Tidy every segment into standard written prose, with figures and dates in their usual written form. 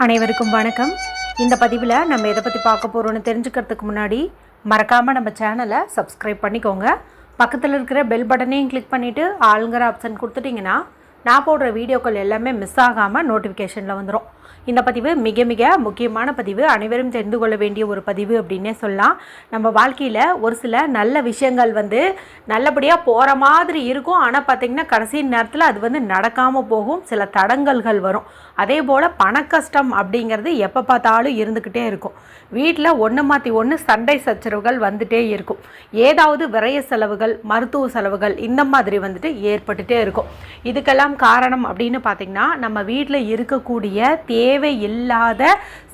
அனைவருக்கும் வணக்கம். இந்த பதிவில் நம்ம எதை பற்றி பார்க்க போகிறோன்னு தெரிஞ்சுக்கிறதுக்கு முன்னாடி மறக்காமல் நம்ம சேனலை சப்ஸ்கிரைப் பண்ணிக்கோங்க. பக்கத்தில் இருக்கிற பெல் பட்டனையும் கிளிக் பண்ணிவிட்டு ஆளுங்கிற ஆப்ஷன் கொடுத்துட்டிங்கன்னா நான் போடுற வீடியோக்கள் எல்லாமே மிஸ் ஆகாமல் நோட்டிஃபிகேஷனில் வந்துடும். இந்த பதிவு மிக மிக முக்கியமான பதிவு, அனைவரும் தெரிந்து கொள்ள வேண்டிய ஒரு பதிவு அப்படின்னே சொல்லலாம். நம்ம வாழ்க்கையில் ஒரு சில நல்ல விஷயங்கள் நல்லபடியாக போகிற மாதிரி இருக்கும். ஆனால் பார்த்திங்கன்னா கடைசி நேரத்தில் அது நடக்காமல் போகும், சில தடங்கல்கள் வரும். அதே போல் பணக்கஷ்டம் அப்படிங்கிறது எப்போ பார்த்தாலும் இருந்துக்கிட்டே இருக்கும். வீட்டில் ஒன்று மாற்றி ஒன்று சண்டை சச்சரவுகள் வந்துகிட்டே இருக்கும். ஏதாவது விரைய செலவுகள், மருத்துவ செலவுகள் இந்த மாதிரி ஏற்பட்டுகிட்டே இருக்கும். இதுக்கெல்லாம் காரணம் அப்படின்னு பார்த்திங்கன்னா நம்ம வீட்டில் இருக்கக்கூடிய தேவையில்லாத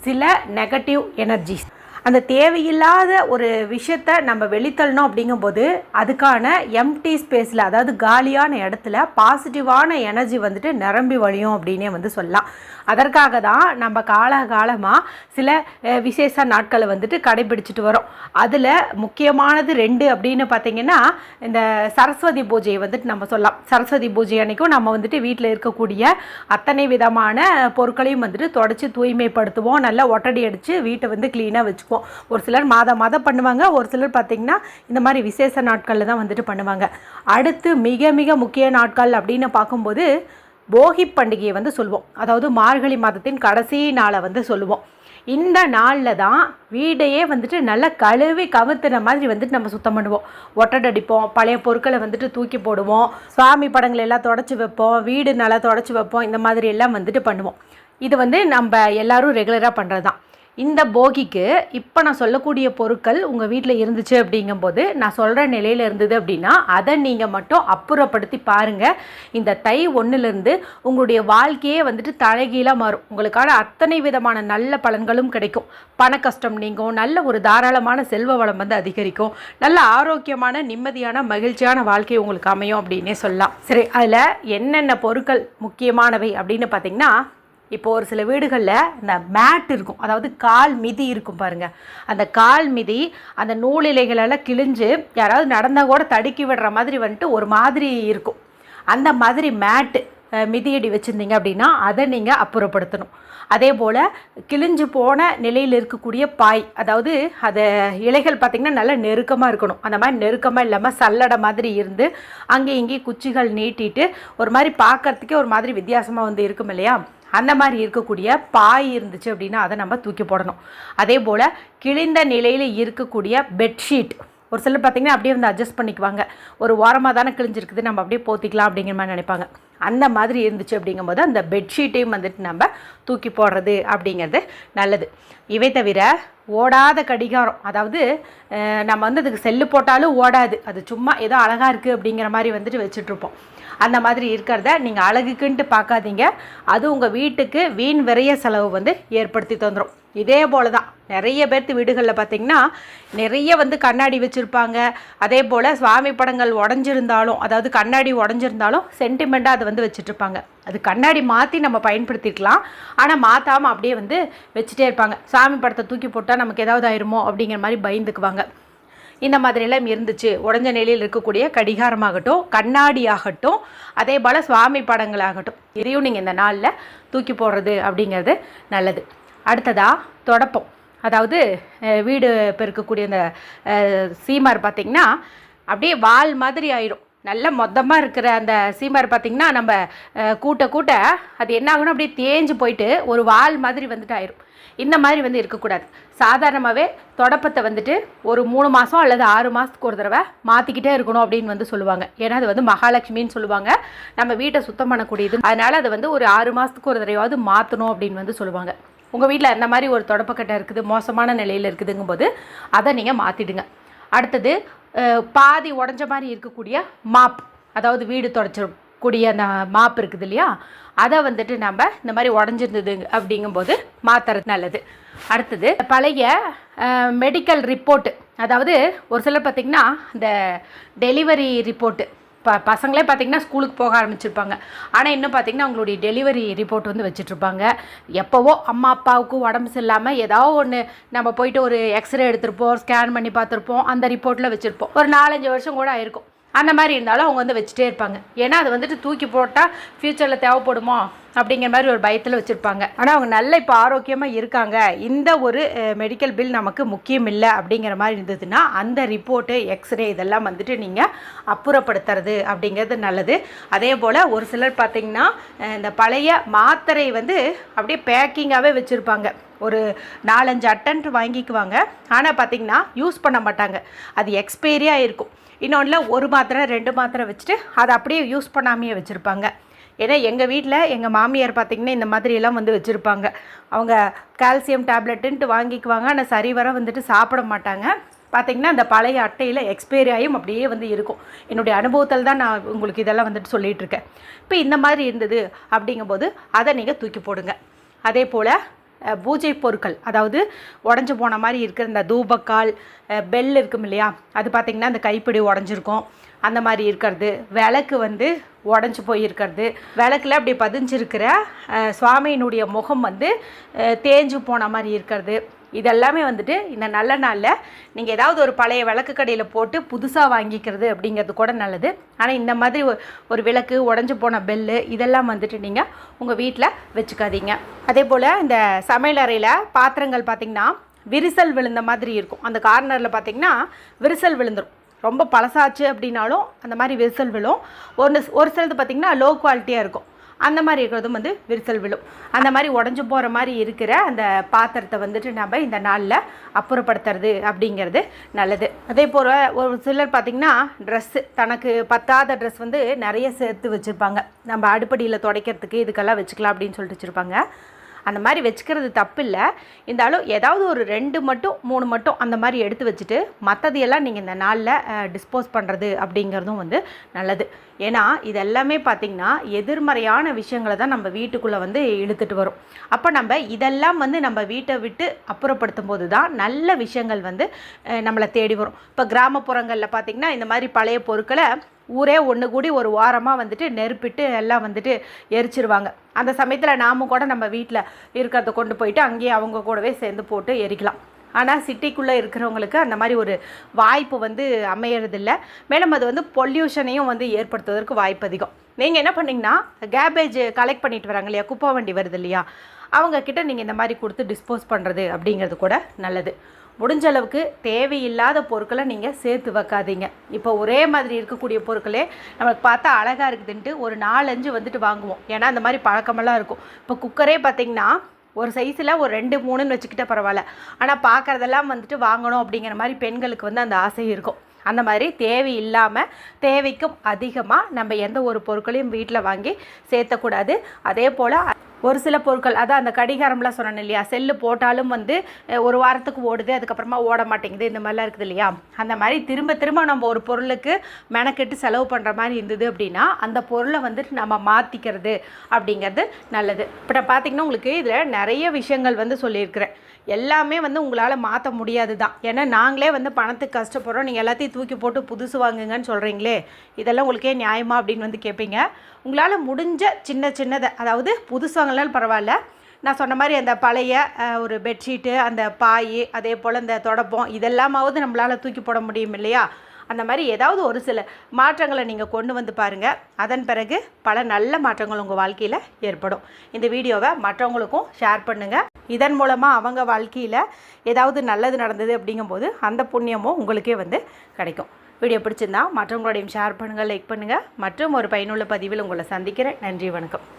சில நெகட்டிவ் எனர்ஜிஸ். அந்த தேவையில்லாத ஒரு விஷயத்தை நம்ம வெளித்தள்ளணும் அப்படிங்கும்போது அதுக்கான எம்டி ஸ்பேஸில், அதாவது காலியான இடத்துல பாசிட்டிவான எனர்ஜி நிரம்பி வழியும் அப்படின்னே சொல்லலாம். அதற்காக தான் நம்ம காலகாலமாக சில விசேஷ நாட்களை கடைபிடிச்சிட்டு வரோம். அதில் முக்கியமானது 2 அப்படின்னு பார்த்திங்கன்னா இந்த சரஸ்வதி பூஜையை நம்ம சொல்லலாம். சரஸ்வதி பூஜை அன்றைக்கும் நம்ம வீட்டில் இருக்கக்கூடிய அத்தனை விதமான பொருட்களையும் தொடச்சி தூய்மைப்படுத்துவோம். நல்லா ஒட்டடி அடித்து வீட்டை க்ளீனாக வச்சுக்குவோம். ஒரு சிலர் மாதம் பண்ணுவாங்க, ஒரு சிலர் பார்த்திங்கன்னா இந்த மாதிரி விசேஷ நாட்களில் தான் பண்ணுவாங்க. அடுத்து மிக மிக முக்கிய நாட்கள் அப்படின்னு பார்க்கும்போது போகி பண்டிகையை சொல்லுவோம். அதாவது மார்கழி மாதத்தின் கடைசி நாளை சொல்லுவோம். இந்த நாளில் தான் வீடையே நல்லா கழுவி கவுத்துன மாதிரி நம்ம சுத்தம் பண்ணுவோம். ஒட்டடடிப்போம், பழைய பொருட்களை தூக்கி போடுவோம், சுவாமி படங்கள் எல்லாம் தொடச்சி வைப்போம், வீடு நல்லா தொடச்சி வைப்போம். இந்த மாதிரி எல்லாம் பண்ணுவோம். இது நம்ம எல்லாரும் ரெகுலராக பண்ணுறது தான். இந்த போகிக்கு இப்போ நான் சொல்லக்கூடிய பொருட்கள் உங்கள் வீட்டில் இருந்துச்சு அப்படிங்கும்போது, நான் சொல்கிற நிலையில் இருந்தது அப்படின்னா அதை நீங்கள் மட்டும் அப்புறப்படுத்தி பாருங்கள். இந்த தை 1லேருந்து உங்களுடைய வாழ்க்கையே தலைகீழாக மாறும். உங்களுக்கான அத்தனை விதமான நல்ல பலன்களும் கிடைக்கும். பண கஷ்டம் நீங்கும், நல்ல ஒரு தாராளமான செல்வ வளம் அதிகரிக்கும், நல்ல ஆரோக்கியமான நிம்மதியான மகிழ்ச்சியான வாழ்க்கை உங்களுக்கு அமையும் அப்படின்னே சொல்லலாம். சரி, அதில் என்னென்ன பொருட்கள் முக்கியமானவை அப்படின்னு பார்த்திங்கன்னா, இப்போ ஒரு சில வீடுகளில் இந்த மேட் இருக்கும், அதாவது கால் மிதி இருக்கும் பாருங்கள். அந்த கால் மிதி அந்த நூல் இலைகளெல்லாம் கிழிஞ்சு யாராவது நடந்தால் கூட தடுக்கி விடுற மாதிரி ஒரு மாதிரி இருக்கும். அந்த மாதிரி மேட்டு மிதியடி வச்சுருந்தீங்க அப்படின்னா அதை நீங்கள் அப்புறப்படுத்தணும். அதே போல் கிழிஞ்சு போன நிலையில் இருக்கக்கூடிய பாய், அதாவது அதை இலைகள் பார்த்திங்கன்னா நல்லா நெருக்கமாக இருக்கணும். அந்த மாதிரி நெருக்கமாக இல்லாமல் சல்லடை மாதிரி இருந்து அங்கே இங்கேயும் குச்சிகள் நீட்டிட்டு ஒரு மாதிரி பார்க்குறதுக்கே ஒரு மாதிரி வித்தியாசமாக இருக்கும் இல்லையா? அந்த மாதிரி இருக்கக்கூடிய பாய் இருந்துச்சு அப்படின்னா அதை நம்ம தூக்கி போடணும். அதே போல் கிழிந்த நிலையில் இருக்கக்கூடிய பெட்ஷீட், ஒரு சிலர் பார்த்திங்கன்னா அப்படியே அட்ஜஸ்ட் பண்ணிக்குவாங்க. ஒரு ஓரமாக தானே கிழிஞ்சிருக்குது, நம்ம அப்படியே போத்திக்கலாம் அப்படிங்கிற மாதிரி நினைப்பாங்க. அந்த மாதிரி இருந்துச்சு அப்படிங்கும்போது அந்த பெட்ஷீட்டையும் நம்ம தூக்கி போடுறது அப்படிங்கிறது நல்லது. இவை தவிர ஓடாத கடிகாரம், அதாவது நம்ம அதுக்கு செல்லு போட்டாலும் ஓடாது, அது சும்மா ஏதோ அழகாக இருக்குது அப்படிங்கிற மாதிரி வச்சுட்ருப்போம். அந்த மாதிரி இருக்கிறத நீங்கள் அழகுக்குன்ட்டு பார்க்காதீங்க. அது உங்கள் வீட்டுக்கு வீண் விரைய செலவு ஏற்படுத்தி தந்துடும். இதே போல் தான் நிறைய பேர்த்து வீடுகளில் பார்த்திங்கன்னா நிறைய கண்ணாடி வச்சுருப்பாங்க. அதே போல் சுவாமி படங்கள் உடஞ்சிருந்தாலும், அதாவது கண்ணாடி உடஞ்சிருந்தாலும் சென்டிமெண்ட்டாக அதை வச்சுட்ருப்பாங்க. அது கண்ணாடி மாற்றி நம்ம பயன்படுத்திக்கலாம், ஆனால் மாற்றாமல் அப்படியே வச்சுட்டே இருப்பாங்க. சாமி படத்தை தூக்கி போட்டால் நமக்கு ஏதாவது ஆயிருமோ அப்படிங்கிற மாதிரி பயந்துக்குவாங்க. இந்த மாதிரியெல்லாம் இருந்துச்சு. உடஞ்ச நிலையில் இருக்கக்கூடிய கடிகாரமாகட்டும், கண்ணாடியாகட்டும், அதே போல் சுவாமி படங்களாகட்டும், இதையும் நீங்கள் இந்த நாளில் தூக்கி போடுறது அப்படிங்கிறது நல்லது. அடுத்ததாக தொடப்பம், அதாவது வீடு பெருக்கக்கூடிய அந்த சீமார் பார்த்திங்கன்னா அப்படியே வால் மாதிரி ஆயிடும். நல்ல மொத்தமாக இருக்கிற அந்த சீமார் பார்த்திங்கன்னா நம்ம கூட்ட அது என்ன ஆகணும், அப்படியே தேஞ்சு போயிட்டு ஒரு வால் மாதிரி ஆயிரும். இந்த மாதிரி இருக்கக்கூடாது. சாதாரணமாகவே தொடப்பத்தை ஒரு 3 மாதம் அல்லது 6 மாதத்துக்கு ஒரு தடவை மாற்றிக்கிட்டே இருக்கணும் அப்படின்னு சொல்லுவாங்க. ஏன்னா அது மகாலட்சுமின்னு சொல்லுவாங்க, நம்ம வீட்டை சுத்தம் பண்ணக்கூடியது. அதனால் அது ஒரு 6 மாதத்துக்கு ஒரு தடவையாவது மாற்றணும் அப்படின்னு சொல்லுவாங்க. உங்கள் வீட்டில் அந்த மாதிரி ஒரு தொடப்பக்கட்டை இருக்குது, மோசமான நிலையில் இருக்குதுங்கும்போது அதை நீங்கள் மாற்றிடுங்க. அடுத்தது பாதி உடஞ்ச மாதிரி இருக்கக்கூடிய மாப், அதாவது வீடு தொடச்சக்கூடிய அந்த மாப் இருக்குது இல்லையா, அதை நம்ம இந்த மாதிரி உடஞ்சிருந்தது அப்படிங்கும்போது மாற்றுறது நல்லது. அடுத்தது பழைய மெடிக்கல் ரிப்போர்ட்டு, அதாவது ஒரு சிலர் பார்த்திங்கன்னா இந்த டெலிவரி ரிப்போர்ட்டு, பசங்களே பார்த்திங்கன்னா ஸ்கூலுக்கு போக ஆரம்பிச்சிருப்பாங்க, ஆனால் இன்னும் பார்த்திங்கன்னா அவங்களுடைய டெலிவரி ரிப்போர்ட் வச்சுட்ருப்பாங்க. எப்போவோ அம்மா அப்பாவுக்கு உடம்பு சரியில்லாமல் ஏதாவது ஒன்று நம்ம போயிட்டு ஒரு எக்ஸ்ரே எடுத்திருப்போம், ஸ்கேன் பண்ணி பார்த்துருப்போம், அந்த ரிப்போர்ட்டில் வச்சுருப்போம். ஒரு 4-5 வருஷம் கூட ஆயிருக்கும். அந்த மாதிரி இருந்தாலும் அவங்க வந்து வச்சுட்டே இருப்பாங்க. ஏன்னா அது வந்துட்டு தூக்கி போட்டால் ஃப்யூச்சரில் தேவைப்படுமோ அப்படிங்கிற மாதிரி ஒரு பயத்தில் வச்சுருப்பாங்க. ஆனால் அவங்க நல்ல இப்போ ஆரோக்கியமாக இருக்காங்க, இந்த ஒரு மெடிக்கல் பில் நமக்கு முக்கியம் இல்லை அப்படிங்கிற மாதிரி இருந்ததுன்னா அந்த ரிப்போர்ட்டு, எக்ஸ்ரே இதெல்லாம் வந்துட்டு நீங்கள் அப்புறப்படுத்துறது அப்படிங்கிறது நல்லது. அதே போல் ஒரு சிலர் பார்த்திங்கன்னா இந்த பழைய மாத்திரை வந்து அப்படியே பேக்கிங்காகவே வச்சுருப்பாங்க. ஒரு 4-5 அட்டன்ட் வாங்கிக்குவாங்க. ஆனால் பார்த்திங்கன்னா யூஸ் பண்ண மாட்டாங்க. அது எக்ஸ்பைரியாக இருக்கும். இன்னொன்றில் 1 மாத்திரை 2 மாத்திரை வச்சுட்டு அதை அப்படியே யூஸ் பண்ணாமையே வச்சுருப்பாங்க. ஏன்னா எங்கள் வீட்டில் எங்கள் மாமியார் பார்த்திங்கன்னா இந்த மாதிரியெல்லாம் வந்து வச்சுருப்பாங்க. அவங்க கால்சியம் டேப்லெட்டுன்ட்டு வாங்கிக்குவாங்க. ஆனால் சரிவர வந்துட்டு சாப்பிட மாட்டாங்க. பார்த்திங்கன்னா அந்த பழைய அட்டையில் எக்ஸ்பைரி ஆகியும் அப்படியே வந்து இருக்கும். என்னுடைய அனுபவத்தில் தான் நான் உங்களுக்கு இதெல்லாம் வந்துட்டு சொல்லிகிட்ருக்கேன். இப்போ இந்த மாதிரி இருந்தது அப்படிங்கும்போது அதை நீங்கள் தூக்கி போடுங்க. அதே போல் பூஜை பொருட்கள், அதாவது உடஞ்சி போன மாதிரி இருக்கிற இந்த தூபக்கால், பெல் இருக்கும் இல்லையா, அது பார்த்திங்கன்னா அந்த கைப்பிடி உடஞ்சிருக்கும். அந்த மாதிரி இருக்கிறது, விளக்கு வந்து உடஞ்சி போயிருக்கிறது, விளக்கில் அப்படி பதிஞ்சிருக்கிற சுவாமியினுடைய முகம் வந்து தேஞ்சு போன மாதிரி இருக்கிறது, இதெல்லாமே வந்துட்டு இந்த நல்ல நாளில் நீங்கள் ஏதாவது ஒரு பழைய விளக்கு கடையில் போட்டு புதுசாக வாங்கிக்கிறது அப்படிங்கிறது கூட நல்லது. ஆனால் இந்த மாதிரி ஒரு விளக்கு, உடஞ்சி போன பெல்லு இதெல்லாம் வந்துட்டு நீங்கள் உங்கள் வீட்டில் வச்சுக்காதீங்க. அதே போல் இந்த சமையல் அறையில் பாத்திரங்கள் பார்த்திங்கன்னா விரிசல் விழுந்த மாதிரி இருக்கும். அந்த கார்னரில் பார்த்திங்கன்னா விரிசல் விழுந்துடும். ரொம்ப பழசாச்சு அப்படின்னாலும் அந்த மாதிரி விரிசல் விழும். ஒரு சிலது பார்த்திங்கன்னா லோ குவாலிட்டியாக இருக்கும். அந்த மாதிரி இருக்கிறதும் வந்து விரிசல் விழும். அந்த மாதிரி உடஞ்சி போகிற மாதிரி இருக்கிற அந்த பாத்திரத்தை வந்துட்டு நம்ம இந்த நாளில் அப்புறப்படுத்துறது அப்படிங்கிறது நல்லது. அதே போல் ஒரு சிலர் பார்த்திங்கன்னா ட்ரெஸ்ஸு, தனக்கு பத்தாத ட்ரெஸ் வந்து நிறைய சேர்த்து வச்சுருப்பாங்க. நம்ம அடுப்படியில் துடைக்கிறதுக்கு இதுக்கெல்லாம் வச்சுக்கலாம் அப்படின்னு சொல்லிட்டு வச்சுருப்பாங்க. அந்த மாதிரி வச்சுக்கிறது தப்பு இல்லை. இருந்தாலும் ஏதாவது ஒரு 2 மட்டும் 3 மட்டும் அந்த மாதிரி எடுத்து வச்சுட்டு மற்றதையெல்லாம் நீங்கள் இந்த நாளில் டிஸ்போஸ் பண்ணுறது அப்படிங்கிறதும் வந்து நல்லது. ஏன்னா இது எல்லாமே பார்த்திங்கன்னா எதிர்மறையான விஷயங்களை தான் நம்ம வீட்டுக்குள்ளே வந்து இழுத்துட்டு வரும். அப்போ நம்ம இதெல்லாம் வந்து நம்ம வீட்டை விட்டு அப்புறப்படுத்தும் போது தான் நல்ல விஷயங்கள் வந்து நம்மளை தேடி வரும். இப்போ கிராமப்புறங்களில் பார்த்திங்கன்னா இந்த மாதிரி பழைய பொருட்களை ஊரே ஒன்று கூடி ஒரு வாரமாக வந்துட்டு நெருப்பிட்டு எல்லாம் வந்துட்டு எரிச்சிருவாங்க. அந்த சமயத்தில் நாம் கூட நம்ம வீட்டில் இருக்கிறத கொண்டு போயிட்டு அங்கேயே அவங்க கூடவே சேர்ந்து போட்டு எரிக்கலாம். ஆனால் சிட்டிக்குள்ளே இருக்கிறவங்களுக்கு அந்த மாதிரி ஒரு வாய்ப்பு வந்து அமையறதில்ல. மேலும் அது வந்து பொல்யூஷனையும் வந்து ஏற்படுத்துவதற்கு வாய்ப்பு அதிகம். நீங்கள் என்ன பண்ணிங்கன்னா கேபேஜ் கலெக்ட் பண்ணிட்டு வராங்க இல்லையா, குப்பை வண்டி வருது இல்லையா, அவங்கக்கிட்ட நீங்கள் இந்த மாதிரி கொடுத்து டிஸ்போஸ் பண்ணுறது அப்படிங்கிறது கூட நல்லது. முடிஞ்ச அளவுக்கு தேவையில்லாத பொருட்களை நீங்கள் சேர்த்து வைக்காதீங்க. இப்போ ஒரே மாதிரி இருக்கக்கூடிய பொருட்களே நமக்கு பார்த்தா அழகாக இருக்குதுன்ட்டு ஒரு 4-5 வந்துட்டு வாங்குவோம். ஏன்னா அந்த மாதிரி பழக்கமெல்லாம் இருக்கும். இப்போ குக்கரே பார்த்திங்கன்னா ஒரு சைஸில் ஒரு 2-3ன்னு வச்சுக்கிட்டே பரவாயில்ல. ஆனால் பார்க்குறதெல்லாம் வந்துட்டு வாங்கணும் அப்படிங்கிற மாதிரி பெண்களுக்கு வந்து அந்த ஆசை இருக்கும். அந்த மாதிரி தேவையில்லாமல் தேவைக்கும் அதிகமாக நம்ம எந்த ஒரு பொருட்களையும் வீட்டில் வாங்கி சேர்த்தக்கூடாது. அதே போல் ஒரு சில பொருட்கள், அதான் அந்த கடிகாரம்லாம் சொன்னேன் இல்லையா, செல்லு போட்டாலும் வந்து ஒரு வாரத்துக்கு ஓடுது, அதுக்கப்புறமா ஓட மாட்டேங்குது, இந்த மாதிரிலாம் இருக்குது இல்லையா. அந்த மாதிரி திரும்ப திரும்ப நம்ம ஒரு பொருளுக்கு மெனக்கெட்டு செலவு பண்ணுற மாதிரி இருந்தது அப்படின்னா அந்த பொருளை வந்துட்டு நம்ம மாற்றிக்கிறது அப்படிங்கிறது நல்லது. இப்போ நான் பார்த்திங்கன்னா உங்களுக்கு இதில் நிறைய விஷயங்கள் வந்து சொல்லியிருக்கிறேன். எல்லாமே வந்து உங்களால் மாற்ற முடியாது தான். ஏன்னா நாங்களே வந்து பணத்துக்கு கஷ்டப்படுறோம், நீங்கள் எல்லாத்தையும் தூக்கி போட்டு புதுசு வாங்குங்கன்னு சொல்கிறீங்களே, இதெல்லாம் உங்களுக்கே நியாயமா அப்படின்னு வந்து கேட்பீங்க. உங்களால் முடிஞ்ச சின்னதை, அதாவது புதுசு வாங்கலாலும் பரவாயில்ல, நான் சொன்ன மாதிரி அந்த பழைய ஒரு பெட்ஷீட்டு, அந்த பாய், அதே போல் இந்த தொடப்பம், இதெல்லாமாவது நம்மளால் தூக்கி போட முடியும் இல்லையா. அந்த மாதிரி ஏதாவது ஒரு சில மாற்றங்களை நீங்கள் கொண்டு வந்து பாருங்கள். அதன் பிறகு பல நல்ல மாற்றங்கள் உங்கள் வாழ்க்கையில் ஏற்படும். இந்த வீடியோவை மற்றவங்களுக்கும் ஷேர் பண்ணுங்கள். இதன் மூலமாக அவங்க வாழ்க்கையில் ஏதாவது நல்லது நடந்தது அப்படிங்கும்போது அந்த புண்ணியமும் உங்களுக்கே வந்து கிடைக்கும். வீடியோ பிடிச்சிருந்தா மற்றவங்களோடையும் ஷேர் பண்ணுங்கள், லைக் பண்ணுங்கள். மற்றும் ஒரு பயனுள்ள பதிவில் உங்களை சந்திக்கிறேன். நன்றி, வணக்கம்.